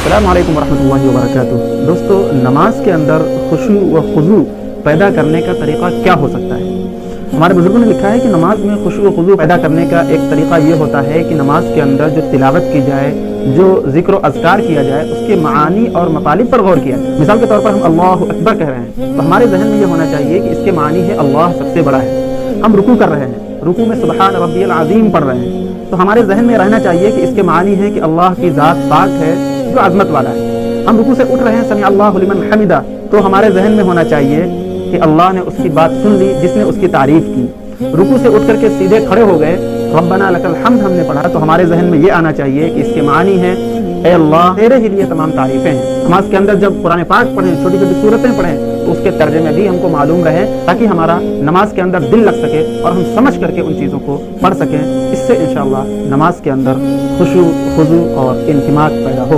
अस्सलामु अलैकुम वरहमतुल्लाहि वबरकातुहू। दोस्तों, नमाज के अंदर खुशू व खुजू पैदा करने का तरीक़ा क्या हो सकता है? हमारे बुजुर्गों ने लिखा है कि नमाज में खुशू व खुजू पैदा करने का एक तरीक़ा ये होता है कि नमाज के अंदर जो तिलावत की जाए, जो ज़िक्र व अज़कार किया जाए, उसके मानी और मतालिब पर गौर किया जाए। मिसाल के तौर पर हम अल्लाहु अकबर कह रहे हैं तो हमारे जहन में ये होना चाहिए कि इसके मानी है अल्लाह सबसे बड़ा है। हम रुकू कर रहे हैं, रुकू में सुबहान रब्बियल अज़ीम पढ़ रहे हैं तो हमारे जहन में रहना चाहिए कि इसके मानी है कि अल्लाह की ज़ात पाक है जो अज़मत वाला है। हम रुकू से उठ रहे हैं, समी अल्लाहु लिमन हमिदा, तो हमारे जहन में होना चाहिए कि अल्लाह ने उसकी बात सुन ली जिसने उसकी तारीफ की। रुकू से उठ करके सीधे खड़े हो गए, रब्बना लकल हम्द हमने पढ़ा तो हमारे जहन में ये आना चाहिए कि इसके मानी है ए अल्लाह तेरे ही लिए तमाम तारीफें हैं। नमाज के अंदर जब कुरान पाक पढ़ें, छोटी छोटी सूरतें पढ़ें तो उसके तर्जुमे भी हमको मालूम रहे ताकि हमारा नमाज के अंदर दिल लग सके और हम समझ करके उन चीज़ों को पढ़ सकें। इससे इंशाअल्लाह नमाज के अंदर खुशू, खुजू और इंतिमाक पैदा हो।